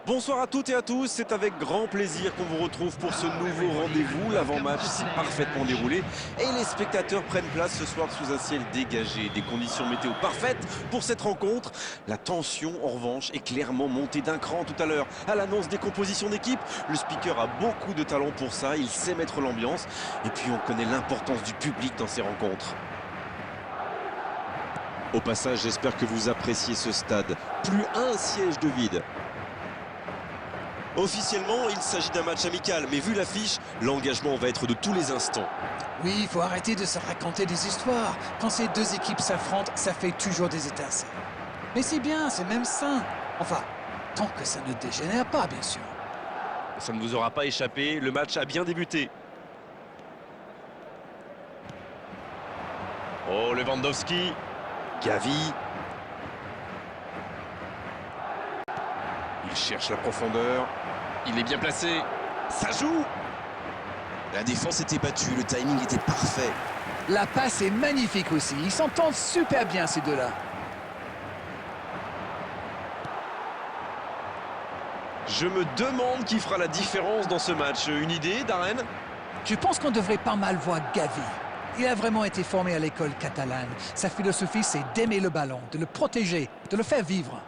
Bonsoir à toutes et à tous, c'est avec grand plaisir qu'on vous retrouve pour ce nouveau rendez-vous. L'avant-match s'est parfaitement déroulé et les spectateurs prennent place ce soir sous un ciel dégagé. Des conditions météo parfaites pour cette rencontre. La tension, en revanche, est clairement montée d'un cran tout à l'heure. À l'annonce des compositions d'équipe, le speaker a beaucoup de talent pour ça, il sait mettre l'ambiance. Et puis on connaît l'importance du public dans ces rencontres. Au passage, j'espère que vous appréciez ce stade. Plus un siège de vide. Officiellement, il s'agit d'un match amical, mais vu l'affiche, l'engagement va être de tous les instants. Oui, il faut arrêter de se raconter des histoires. Quand ces deux équipes s'affrontent, ça fait toujours des étincelles. Mais c'est bien, c'est même sain. Enfin, tant que ça ne dégénère pas, bien sûr. Ça ne vous aura pas échappé, le match a bien débuté. Oh, Lewandowski. Gavi. Il cherche la profondeur. Il est bien placé. Ça joue. La défense était battue, le timing était parfait. La passe est magnifique aussi. Ils s'entendent super bien, ces deux-là. Je me demande qui fera la différence dans ce match. Une idée, Darren? Je pense qu'on devrait pas mal voir Gavi. Il a vraiment été formé à l'école catalane. Sa philosophie, c'est d'aimer le ballon, de le protéger, de le faire vivre.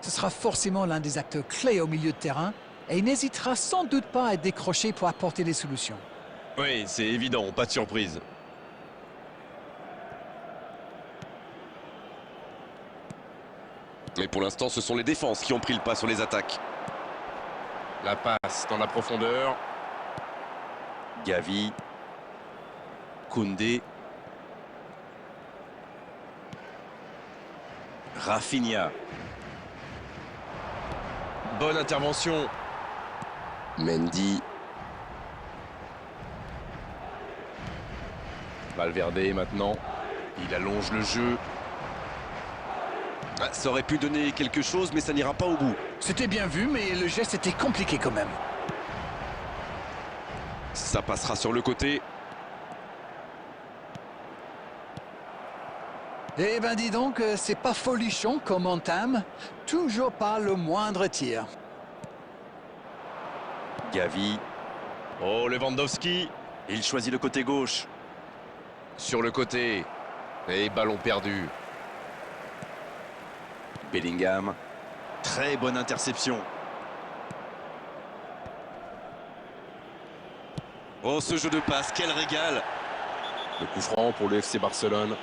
Ce sera forcément l'un des acteurs clés au milieu de terrain et il n'hésitera sans doute pas à décrocher pour apporter des solutions. Oui, c'est évident, pas de surprise. Mais pour l'instant, ce sont les défenses qui ont pris le pas sur les attaques. La passe dans la profondeur. Gavi. Koundé. Rafinha. Bonne intervention. Mendy. Valverde maintenant. Il allonge le jeu. Ah, ça aurait pu donner quelque chose, mais ça n'ira pas au bout. C'était bien vu, mais le geste était compliqué quand même. Ça passera sur le côté. Eh ben dis donc, c'est pas folichon comme entame. Toujours pas le moindre tir. Gavi. Oh, Lewandowski. Il choisit le côté gauche. Sur le côté. Et ballon perdu. Bellingham. Très bonne interception. Oh, ce jeu de passe, quel régal. Le coup franc pour le FC Barcelone.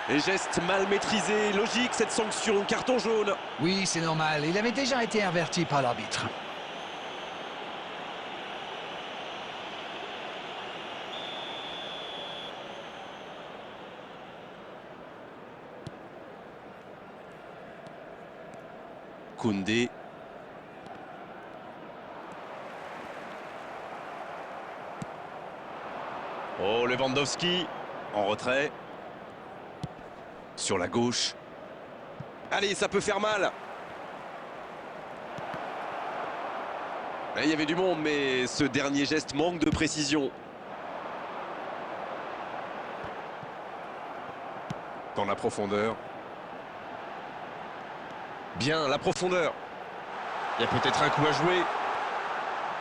Les gestes mal maîtrisés, logique cette sanction, carton jaune. Oui, c'est normal, il avait déjà été averti par l'arbitre. Koundé. Oh, Lewandowski en retrait. Sur la gauche. Allez, ça peut faire mal. Là, il y avait du monde, mais ce dernier geste manque de précision. Dans la profondeur. Bien, la profondeur. Il y a peut-être un coup à jouer.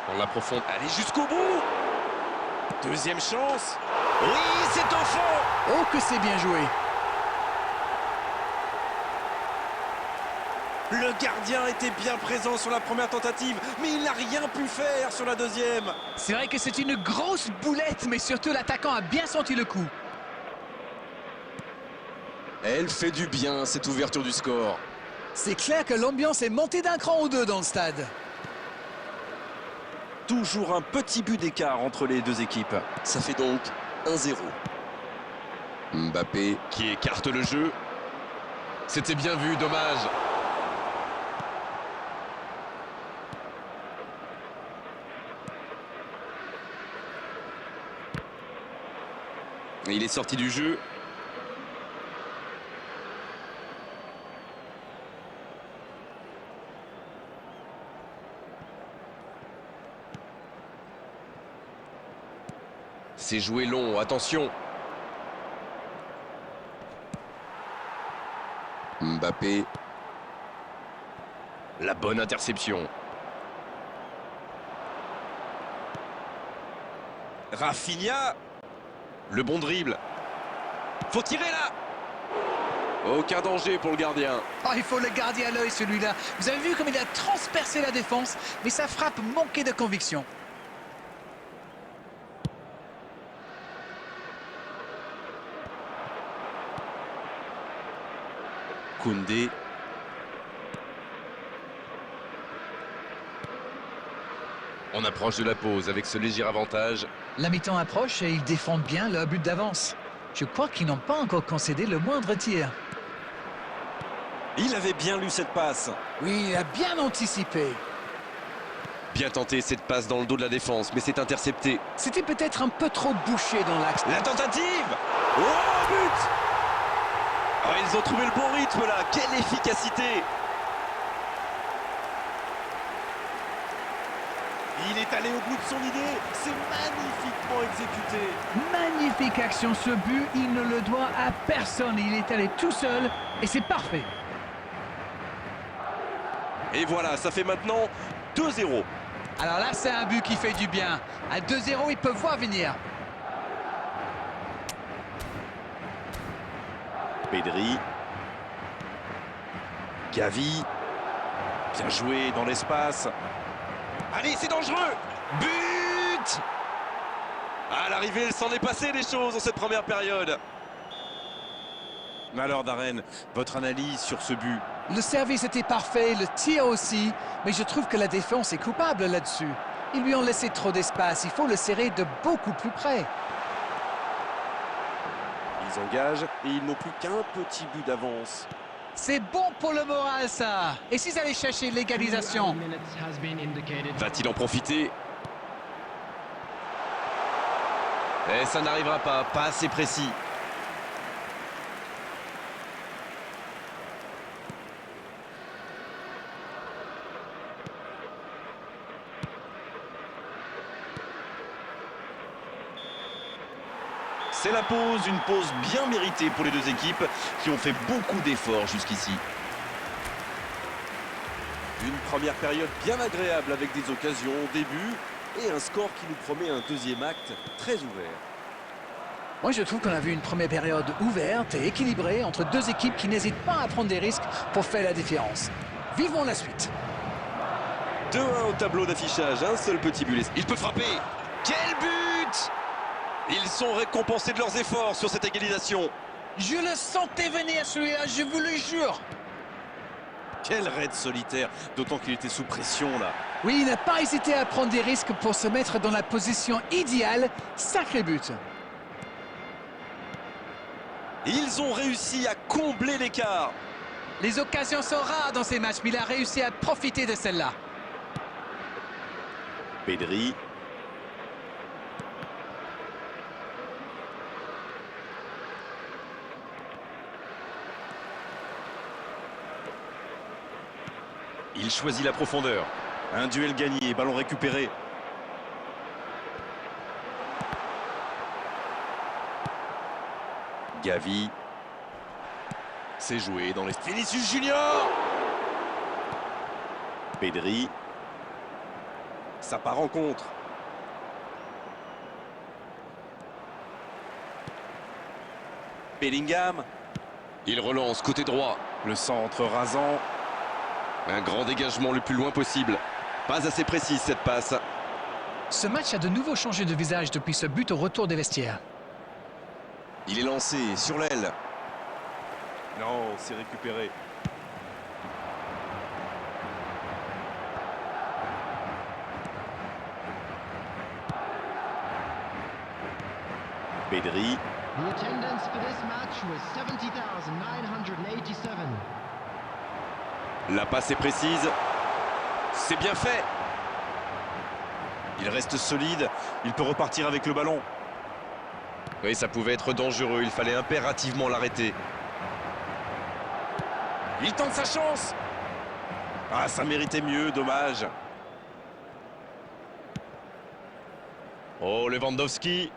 Dans la profondeur. Allez, jusqu'au bout. Deuxième chance. Oui, c'est au fond. Oh, que c'est bien joué. Le gardien était bien présent sur la première tentative, mais il n'a rien pu faire sur la deuxième. C'est vrai que c'est une grosse boulette, mais surtout l'attaquant a bien senti le coup. Elle fait du bien, cette ouverture du score. C'est clair que l'ambiance est montée d'un cran ou deux dans le stade. Toujours un petit but d'écart entre les deux équipes. Ça fait donc 1-0. Mbappé qui écarte le jeu. C'était bien vu, dommage. Il est sorti du jeu. C'est joué long, attention. Mbappé. La bonne interception. Rafinha. Le bon dribble. Faut tirer là. Aucun danger pour le gardien. Oh, il faut le garder à l'œil celui-là. Vous avez vu comme il a transpercé la défense, mais sa frappe manquait de conviction. Koundé. On approche de la pause avec ce léger avantage. La mi-temps approche et ils défendent bien leur but d'avance. Je crois qu'ils n'ont pas encore concédé le moindre tir. Il avait bien lu cette passe. Oui, il a bien anticipé. Bien tenté cette passe dans le dos de la défense, mais c'est intercepté. C'était peut-être un peu trop bouché dans l'axe. La tentative. Oh, but. Oh, ils ont trouvé le bon rythme là. Quelle efficacité. Il est allé au bout de son idée. C'est magnifiquement exécuté. Magnifique action, ce but, il ne le doit à personne. Il est allé tout seul et c'est parfait. Et voilà, ça fait maintenant 2-0. Alors là, c'est un but qui fait du bien. À 2-0, ils peuvent voir venir. Pedri. Gavi. Bien joué dans l'espace. Allez, c'est dangereux. But. À l'arrivée, il s'en est passé des choses dans cette première période. Alors, Darren, votre analyse sur ce but? Le service était parfait, le tir aussi, mais je trouve que la défense est coupable là-dessus. Ils lui ont laissé trop d'espace, il faut le serrer de beaucoup plus près. Ils engagent et ils n'ont plus qu'un petit but d'avance. C'est bon pour le moral, ça. Et s'ils allaient chercher l'égalisation? Va-t-il en profiter? Et ça n'arrivera pas assez précis. C'est la pause, une pause bien méritée pour les deux équipes qui ont fait beaucoup d'efforts jusqu'ici. Une première période bien agréable avec des occasions au début et un score qui nous promet un deuxième acte très ouvert. Moi, je trouve qu'on a vu une première période ouverte et équilibrée entre deux équipes qui n'hésitent pas à prendre des risques pour faire la différence. Vivons la suite. 2-1 au tableau d'affichage, un seul petit but. Il peut frapper. Quel but! Ils sont récompensés de leurs efforts sur cette égalisation. Je le sentais venir celui-là, je vous le jure. Quel raid solitaire, d'autant qu'il était sous pression là. Oui, il n'a pas hésité à prendre des risques pour se mettre dans la position idéale. Sacré but. Ils ont réussi à combler l'écart. Les occasions sont rares dans ces matchs, mais il a réussi à profiter de celle-là. Pedri. Il choisit la profondeur. Un duel gagné, ballon récupéré. Gavi. C'est joué dans les... Vinicius Junior. Pedri. Ça part en contre. Bellingham. Il relance côté droit. Le centre rasant. Un grand dégagement le plus loin possible. Pas assez précise cette passe. Ce match a de nouveau changé de visage depuis ce but au retour des vestiaires. Il est lancé sur l'aile. Non, c'est récupéré. Pedri. The attendance for this match was 70,987. La passe est précise. C'est bien fait. Il reste solide. Il peut repartir avec le ballon. Oui, ça pouvait être dangereux. Il fallait impérativement l'arrêter. Il tente sa chance. Ah, ça méritait mieux. Dommage. Oh, Lewandowski.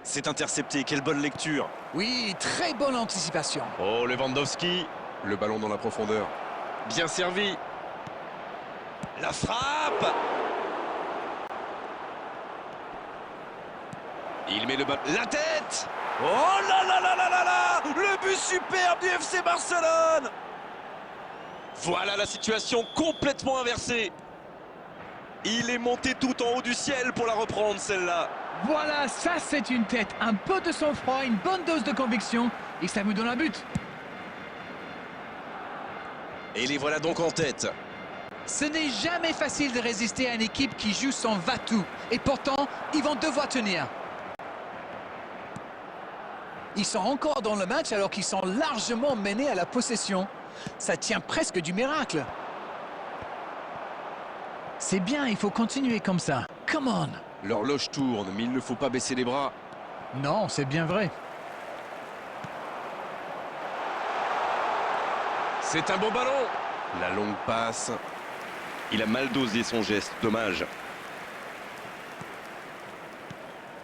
C'est intercepté. Quelle bonne lecture. Oui, très bonne anticipation. Oh, Lewandowski. Le ballon dans la profondeur. Bien servi. La frappe. Il met le ballon. La tête. Oh là là là là là là. Le but superbe du FC Barcelone. Voilà la situation complètement inversée. Il est monté tout en haut du ciel pour la reprendre, celle-là. Voilà, ça c'est une tête. Un peu de sang-froid, une bonne dose de conviction. Et ça vous donne un but. Et les voilà donc en tête. Ce n'est jamais facile de résister à une équipe qui joue sans va-tout. Et pourtant, ils vont devoir tenir. Ils sont encore dans le match alors qu'ils sont largement menés à la possession. Ça tient presque du miracle. C'est bien, il faut continuer comme ça. Come on. L'horloge tourne, mais il ne faut pas baisser les bras. Non, c'est bien vrai. C'est un bon ballon. La longue passe. Il a mal dosé son geste, dommage.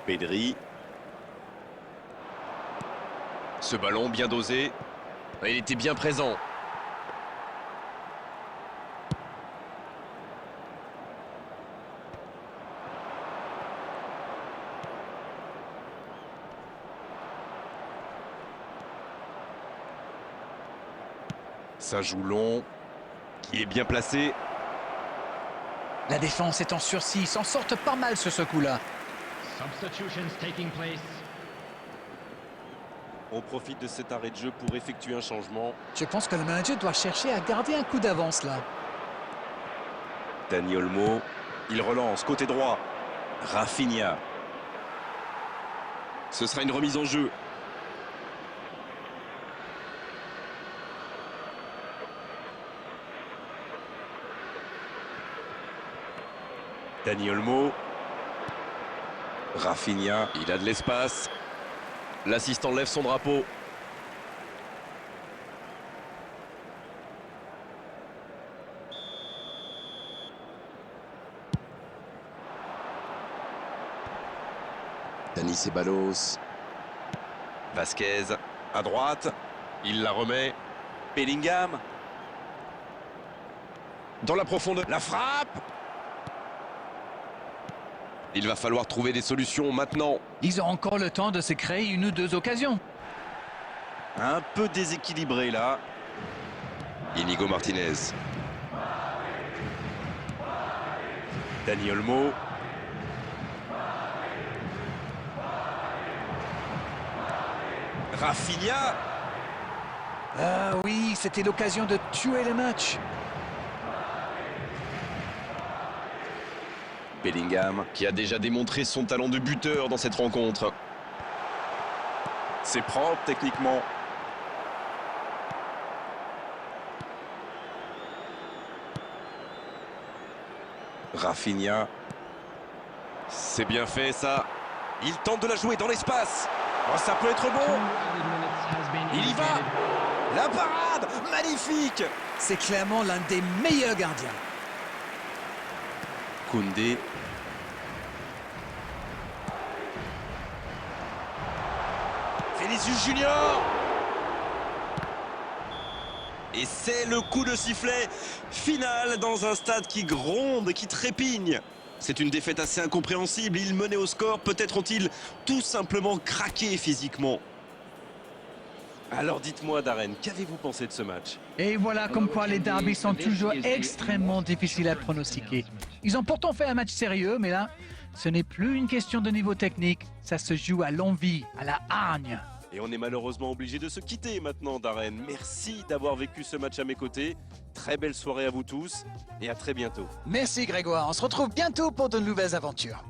Pedri. Ce ballon bien dosé. Il était bien présent. Ça joue long. Qui est bien placé. La défense est en sursis, ils s'en sortent pas mal sur ce coup-là. Substitutions taking place. On profite de cet arrêt de jeu pour effectuer un changement. Je pense que le manager doit chercher à garder un coup d'avance là. Dani Olmo. Il relance, côté droit. Rafinha. Ce sera une remise en jeu. Dani Olmo. Rafinha, il a de l'espace. L'assistant lève son drapeau. Dani Ceballos. Vasquez, à droite. Il la remet. Bellingham. Dans la profondeur. La frappe. Il va falloir trouver des solutions maintenant. Ils ont encore le temps de se créer une ou deux occasions. Un peu déséquilibré là. Inigo Martinez. Dani Olmo. Rafinha. Ah oui, c'était l'occasion de tuer le match. Bellingham, qui a déjà démontré son talent de buteur dans cette rencontre. C'est propre techniquement. Rafinha. C'est bien fait ça. Il tente de la jouer dans l'espace. Oh, ça peut être bon. Il y va. La parade. Magnifique. C'est clairement l'un des meilleurs gardiens. Koundé. Vinicius Junior. Et c'est le coup de sifflet final dans un stade qui gronde, qui trépigne. C'est une défaite assez incompréhensible. Ils menaient au score. Peut-être ont-ils tout simplement craqué physiquement. Alors dites-moi, Darren, qu'avez-vous pensé de ce match? Et voilà comme quoi les derbys sont toujours extrêmement difficiles à pronostiquer. Ils ont pourtant fait un match sérieux, mais là, ce n'est plus une question de niveau technique. Ça se joue à l'envie, à la hargne. Et on est malheureusement obligé de se quitter maintenant, Darren. Merci d'avoir vécu ce match à mes côtés. Très belle soirée à vous tous et à très bientôt. Merci Grégoire, on se retrouve bientôt pour de nouvelles aventures.